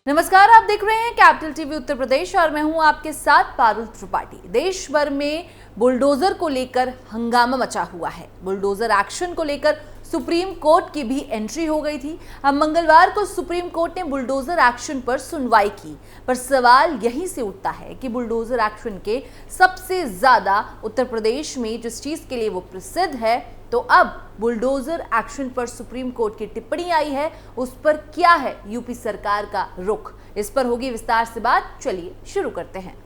नमस्कार, आप देख रहे हैं कैपिटल टीवी उत्तर प्रदेश और मैं हूं आपके साथ पारुल त्रिपाठी। देश भर में बुलडोजर को लेकर हंगामा मचा हुआ है। बुलडोजर एक्शन को लेकर सुप्रीम कोर्ट की भी एंट्री हो गई थी। अब मंगलवार को सुप्रीम कोर्ट ने बुलडोजर एक्शन पर सुनवाई की, पर सवाल यहीं से उठता है कि बुलडोजर एक्शन के सबसे ज्यादा उत्तर प्रदेश में जिस चीज के लिए वो प्रसिद्ध है, तो अब बुलडोजर एक्शन पर सुप्रीम कोर्ट की टिप्पणी आई है, उस पर क्या है यूपी सरकार का रुख, इस पर होगी विस्तार से बात। चलिए शुरू करते हैं।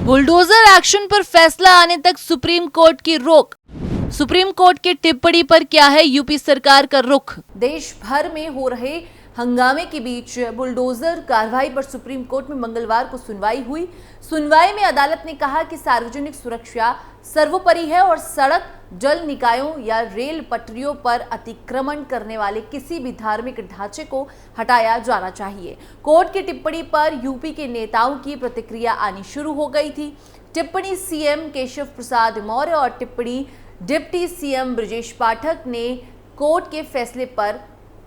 बुलडोजर एक्शन पर फैसला आने तक सुप्रीम कोर्ट की रोक। सुप्रीम कोर्ट की टिप्पणी पर क्या है यूपी सरकार का रुख। देश भर में हो रहे हंगामे के बीच बुलडोजर कार्रवाई पर सुप्रीम कोर्ट में मंगलवार को सुनवाई हुई। सुनवाई में अदालत ने कहा कि सार्वजनिक सुरक्षा सर्वोपरि है और सड़क, जल निकायों या रेल पटरियों पर अतिक्रमण करने वाले किसी भी धार्मिक ढांचे को हटाया जाना चाहिए। कोर्ट की टिप्पणी पर यूपी के नेताओं की प्रतिक्रिया आनी शुरू हो गई थी। टिप्पणी सीएम केशव प्रसाद मौर्य और टिप्पणी डिप्टी सीएम ब्रजेश पाठक ने कोर्ट के फैसले पर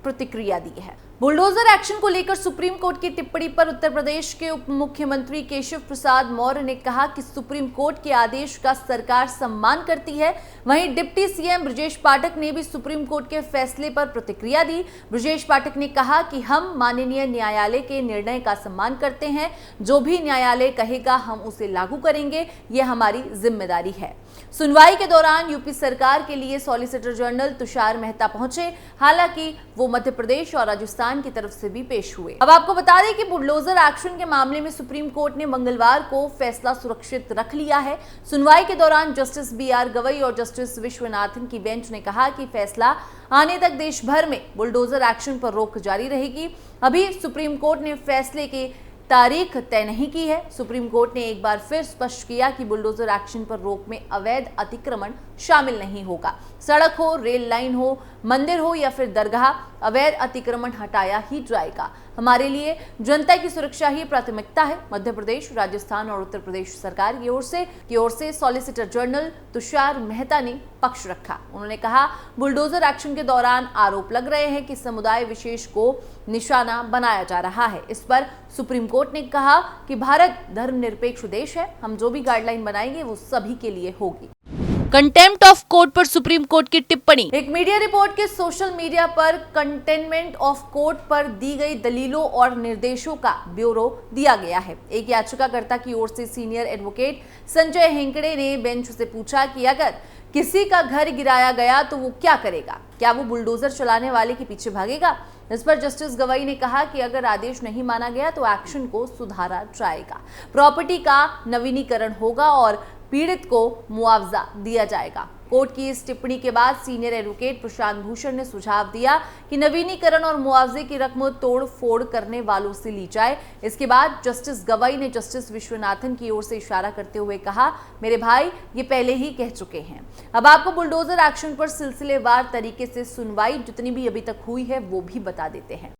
प्रतिक्रिया दी है। बुलडोजर एक्शन को लेकर सुप्रीम कोर्ट की टिप्पणी पर उत्तर प्रदेश के उप मुख्यमंत्री केशव प्रसाद मौर्य ने कहा कि सुप्रीम कोर्ट के आदेश का सरकार सम्मान करती है। वहीं डिप्टी सीएम ब्रजेश पाठक ने भी सुप्रीम कोर्ट के फैसले पर प्रतिक्रिया दी। ब्रजेश पाठक ने कहा कि हम माननीय न्यायालय के निर्णय का सम्मान करते हैं, जो भी न्यायालय कहेगा हम उसे लागू करेंगे, ये हमारी जिम्मेदारी है। सुनवाई के दौरान यूपी सरकार के लिए सॉलिसिटर जनरल तुषार मेहता पहुंचे, हालांकि वो मध्य प्रदेश और राजस्थान की तरफ से भी पेश हुए। अब आपको बता दें कि बुलडोजर एक्शन के मामले में सुप्रीम कोर्ट ने मंगलवार को फैसला सुरक्षित रख लिया है। सुनवाई के दौरान जस्टिस BR गवई और जस्टिस विश्वनाथन की बेंच ने कहा कि फैसला आने तक देश भर में बुलडोजर एक्शन पर रोक जारी रहेगी। अभी सुप्रीम कोर्ट ने फैसले की तारीख तय नहीं की है। सुप्रीम कोर्ट ने एक बार फिर स्पष्ट किया कि बुलडोजर एक्शन पर रोक में अवैध अतिक्रमण शामिल नहीं होगा। सड़क हो, रेल लाइन हो, मंदिर हो या फिर दरगाह, अवैध अतिक्रमण हटाया ही जाएगा। हमारे लिए जनता की सुरक्षा ही प्राथमिकता है। मध्य प्रदेश, राजस्थान और उत्तर प्रदेश सरकार की ओर से सॉलिसिटर जनरल तुषार मेहता ने पक्ष रखा। उन्होंने कहा, बुलडोजर एक्शन के दौरान आरोप लग रहे हैं कि समुदाय विशेष को निशाना बनाया जा रहा है। इस पर सुप्रीम कोर्ट ने कहा कि भारत धर्मनिरपेक्ष देश है, हम जो भी गाइडलाइन बनाएंगे वो सभी के लिए होगी। कंटेम्प्ट ऑफ कोर्ट पर सुप्रीम कोर्ट की टिप्पणी। एक मीडिया रिपोर्ट के सोशल मीडिया पर कंटेनमेंट ऑफ कोर्ट पर दी गई दलीलों और निर्देशों का ब्यौरा दिया गया है। एक याचिकाकर्ता की ओर से सीनियर एडवोकेट संजय हेंकड़े ने बेंच से पूछा कि अगर किसी का घर गिराया गया तो वो क्या करेगा, क्या वो बुलडोजर चलाने वाले के पीछे भागेगा। इस पर जस्टिस गवई ने कहा कि अगर आदेश नहीं माना गया तो एक्शन को सुधारा जाएगा, प्रॉपर्टी का नवीनीकरण होगा और पीड़ित को मुआवजा दिया जाएगा। कोर्ट की इस टिप्पणी के बाद सीनियर एडवोकेट प्रशांत भूषण ने सुझाव दिया कि नवीनीकरण और मुआवजे की रकम तोड़ फोड़ करने वालों से ली जाए। इसके बाद जस्टिस गवई ने जस्टिस विश्वनाथन की ओर से इशारा करते हुए कहा, मेरे भाई ये पहले ही कह चुके हैं। अब आपको बुलडोजर एक्शन पर सिलसिलेवार तरीके से सुनवाई जितनी भी अभी तक हुई है वो भी बता देते हैं।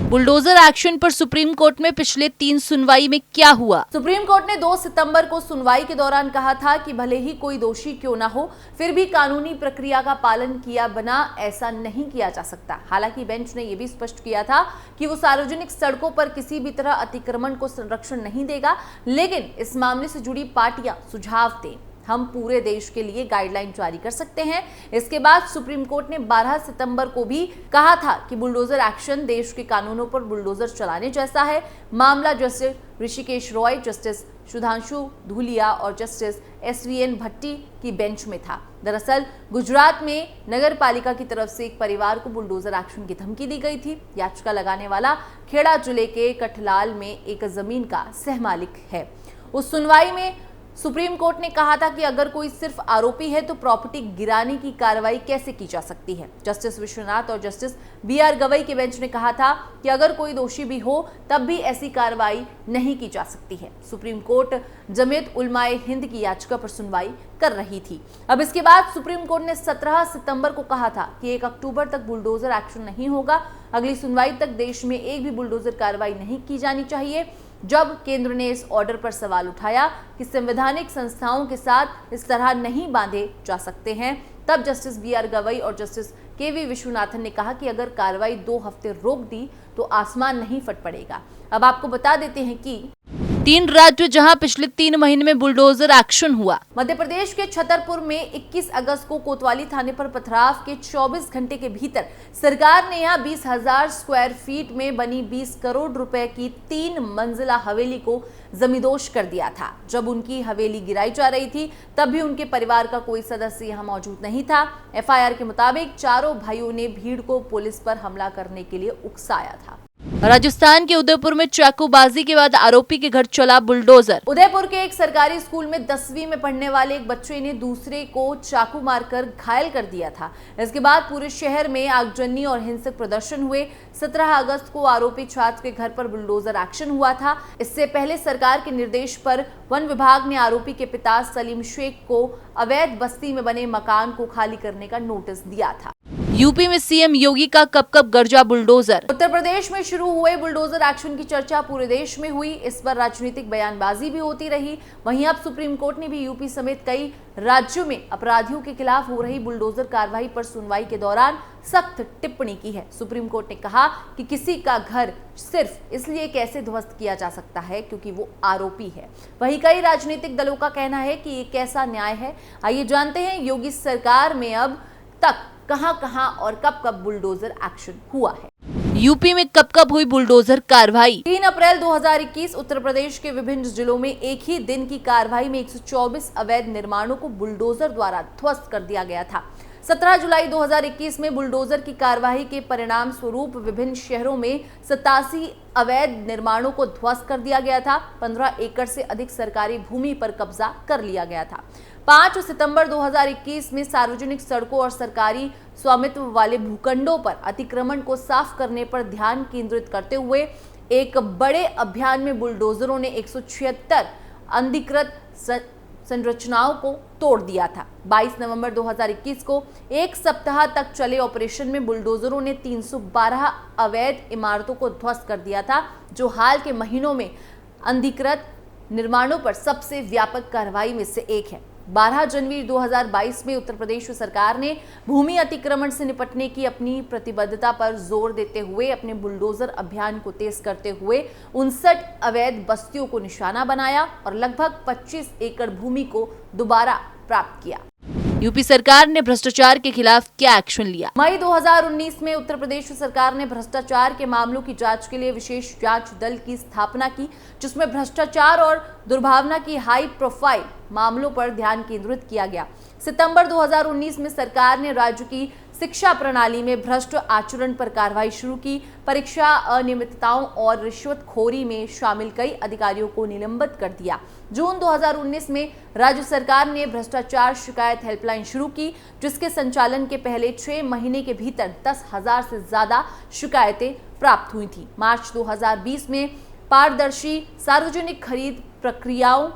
बुलडोजर एक्शन पर सुप्रीम कोर्ट में पिछले 3 सुनवाई में क्या हुआ। सुप्रीम कोर्ट ने 2 सितंबर को सुनवाई के दौरान कहा था कि भले ही कोई दोषी क्यों ना हो, फिर भी कानूनी प्रक्रिया का पालन किया बिना ऐसा नहीं किया जा सकता। हालांकि बेंच ने यह भी स्पष्ट किया था कि वो सार्वजनिक सड़कों पर किसी भी तरह अतिक्रमण को संरक्षण नहीं देगा, लेकिन इस मामले से जुड़ी पार्टियां सुझाव दें, हम पूरे देश के लिए गाइडलाइन जारी कर सकते हैं। इसके बाद सुप्रीम कोर्ट ने 12 सितंबर को भी कहा था कि बुलडोजर एक्शन देश के कानूनों पर बुलडोजर चलाने जैसा है। मामला जस्टिस ऋषिकेश रॉय, जस्टिस सुधांशु धूलिया और जस्टिस SVN भट्टी की बेंच में था। दरअसल गुजरात में नगर पालिका की तरफ से एक परिवार को बुलडोजर एक्शन की धमकी दी गई थी। याचिका लगाने वाला खेड़ा जिले के कठलाल में एक जमीन का सहमालिक है। उस सुनवाई में सुप्रीम कोर्ट ने कहा था कि अगर कोई सिर्फ आरोपी है तो प्रॉपर्टी गिराने की कार्रवाई कैसे की जा सकती है। जस्टिस विश्वनाथ और जस्टिस BR गवई के बेंच ने कहा था कि अगर कोई दोषी भी हो तब भी ऐसी कार्रवाई नहीं की जा सकती है। सुप्रीम कोर्ट जमीयत उलमाए हिंद की याचिका पर सुनवाई कर रही थी। अब इसके बाद सुप्रीम कोर्ट ने 17 सितंबर को कहा था कि 1 अक्टूबर तक बुलडोजर एक्शन नहीं होगा। अगली सुनवाई तक देश में एक भी बुलडोजर कार्रवाई नहीं की जानी चाहिए। जब केंद्र ने इस ऑर्डर पर सवाल उठाया कि संवैधानिक संस्थाओं के साथ इस तरह नहीं बांधे जा सकते हैं, तब जस्टिस BR गवई और जस्टिस KV विश्वनाथन ने कहा कि अगर कार्रवाई 2 हफ्ते रोक दी तो आसमान नहीं फट पड़ेगा। अब आपको बता देते हैं कि 3 राज्य जहां पिछले 3 महीने में बुलडोजर एक्शन हुआ। मध्य प्रदेश के छतरपुर में 21 अगस्त को कोतवाली थाने पर पथराव के 24 घंटे के भीतर सरकार ने यहां 20,000 स्क्वायर फीट में बनी 20 करोड़ रुपए की 3 मंजिला हवेली को जमींदोज कर दिया था। जब उनकी हवेली गिराई जा रही थी तब भी उनके परिवार का कोई सदस्य यहां मौजूद नहीं था। एफआईआर के मुताबिक चारों भाइयों ने भीड़ को पुलिस पर हमला करने के लिए उकसाया था। राजस्थान के उदयपुर में चाकूबाजी के बाद आरोपी के घर चला बुलडोजर। उदयपुर के एक सरकारी स्कूल में 10वीं में पढ़ने वाले एक बच्चे ने दूसरे को चाकू मारकर घायल कर दिया था। इसके बाद पूरे शहर में आगजनी और हिंसक प्रदर्शन हुए। 17 अगस्त को आरोपी छात्र के घर पर बुलडोजर एक्शन हुआ था। इससे पहले सरकार के निर्देश पर वन विभाग ने आरोपी के पिता सलीम शेख को अवैध बस्ती में बने मकान को खाली करने का नोटिस दिया था। यूपी में सीएम योगी का कब गरजा बुलडोजर। उत्तर प्रदेश में शुरू हुए बुलडोजर एक्शन की चर्चा पूरे देश में हुई। इस पर राजनीतिक बयानबाजी भी होती रही। वहीं अब सुप्रीम कोर्ट ने भी यूपी समेत कई राज्यों में अपराधियों के खिलाफ हो रही बुलडोजर कार्रवाई पर सुनवाई के दौरान सख्त टिप्पणी की है। सुप्रीम कोर्ट ने कहा कि किसी का घर सिर्फ इसलिए कैसे ध्वस्त किया जा सकता है क्योंकि वो आरोपी है। वहीं कई राजनीतिक दलों का कहना है कि ये कैसा न्याय है। आइए जानते हैं योगी सरकार में अब तक कहां और कब बुलडोजर एक्शन हुआ है। यूपी में कब हुई बुलडोजर कार्रवाई। 3 अप्रैल 2021 उत्तर प्रदेश के विभिन्न जिलों में एक ही दिन की कार्रवाई में 124 अवैध निर्माणों को बुलडोजर द्वारा ध्वस्त कर दिया गया था। 17 जुलाई 2021 में बुलडोजर की कार्रवाई के परिणाम स्वरूप विभिन्न शहरों में 87 अवैध निर्माणों को ध्वस्त कर दिया गया था। 15 एकड़ से अधिक सरकारी भूमि पर कब्जा कर लिया गया था। 5 सितंबर 2021 में सार्वजनिक सड़कों और सरकारी स्वामित्व वाले भूखंडों पर अतिक्रमण को साफ करने पर ध्यान केंद्रित करते हुए एक बड़े अभियान में बुलडोजरों ने 176 अनधिकृत संरचनाओं को तोड़ दिया था। 22 नवंबर 2021 को एक सप्ताह तक चले ऑपरेशन में बुलडोजरों ने 312 अवैध इमारतों को ध्वस्त कर दिया था, जो हाल के महीनों में अनधिकृत निर्माणों पर सबसे व्यापक कार्रवाई में से एक है। 12 जनवरी 2022 में उत्तर प्रदेश सरकार ने भूमि अतिक्रमण से निपटने की अपनी प्रतिबद्धता पर जोर देते हुए अपने बुलडोजर अभियान को तेज करते हुए 59 अवैध बस्तियों को निशाना बनाया और लगभग 25 एकड़ भूमि को दोबारा प्राप्त किया। यूपी सरकार ने भ्रष्टाचार के खिलाफ क्या एक्शन लिया। मई 2019 में उत्तर प्रदेश सरकार ने भ्रष्टाचार के मामलों की जांच के लिए विशेष जांच दल की स्थापना की, जिसमें भ्रष्टाचार और दुर्भावना की हाई प्रोफाइल मामलों पर ध्यान केंद्रित किया गया। सितंबर 2019 में सरकार ने राज्य की शिक्षा प्रणाली में भ्रष्ट आचरण पर कार्रवाई शुरू की। परीक्षा अनियमितताओं और रिश्वतखोरी में शामिल कई अधिकारियों को निलंबित कर दिया। जून 2019 में राज्य सरकार ने भ्रष्टाचार शिकायत हेल्पलाइन शुरू की, जिसके संचालन के पहले 6 महीने के भीतर 10,000 से ज्यादा शिकायतें प्राप्त हुई थी। मार्च 2020 में पारदर्शी सार्वजनिक खरीद प्रक्रियाओं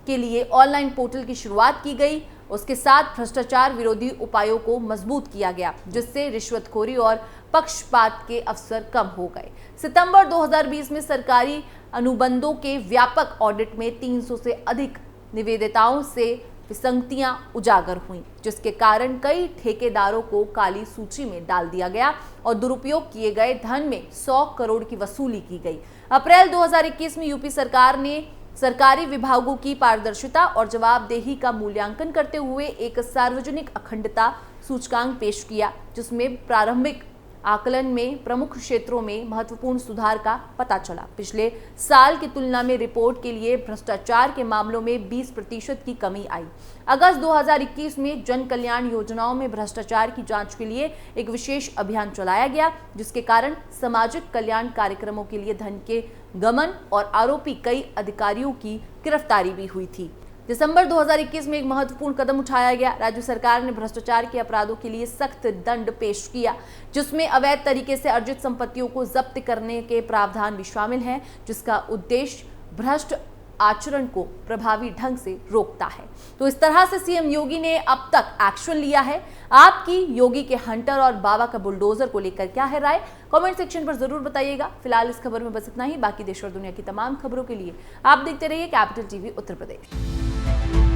के लिए ऑनलाइन पोर्टल की शुरुआत की गई। उसके साथ भ्रष्टाचार विरोधी उपायों को मजबूत किया गया, जिससे रिश्वतखोरी और पक्षपात के अवसर कम हो गए। सितंबर 2020 में सरकारी अनुबंधों के व्यापक ऑडिट में 300 से अधिक निवेदिताओं से विसंगतियां उजागर हुई, जिसके कारण कई ठेकेदारों को काली सूची में डाल दिया गया और दुरुपयोग किए गए धन में 100 करोड़ की वसूली की गई। अप्रैल 2021 में यूपी सरकार ने सरकारी विभागों की पारदर्शिता और जवाबदेही का मूल्यांकन करते हुए एक सार्वजनिक अखंडता सूचकांक पेश किया, जिसमें प्रारंभिक आकलन में प्रमुख क्षेत्रों में महत्वपूर्ण सुधार का पता चला। पिछले साल की तुलना में रिपोर्ट के लिए भ्रष्टाचार के मामलों में 20% की कमी आई। अगस्त 2021 में जन कल्याण योजनाओं में भ्रष्टाचार की जांच के लिए एक विशेष अभियान चलाया गया, जिसके कारण सामाजिक कल्याण कार्यक्रमों के लिए धन के गमन और आरोपी कई अधिकारियों की गिरफ्तारी भी हुई थी। दिसंबर 2021 में एक महत्वपूर्ण कदम उठाया गया। राज्य सरकार ने भ्रष्टाचार के अपराधों के लिए सख्त दंड पेश किया, जिसमें अवैध तरीके से अर्जित संपत्तियों को जब्त करने के प्रावधान भी शामिल हैं, जिसका उद्देश्य भ्रष्ट आचरण को प्रभावी ढंग से रोकता है। तो इस तरह से सीएम योगी ने अब तक एक्शन लिया है। आपकी योगी के हंटर और बाबा का बुलडोजर को लेकर क्या है राय, कमेंट सेक्शन पर जरूर बताइएगा। फिलहाल इस खबर में बस इतना ही। बाकी देश और दुनिया की तमाम खबरों के लिए आप देखते रहिए कैपिटल टीवी उत्तर प्रदेश।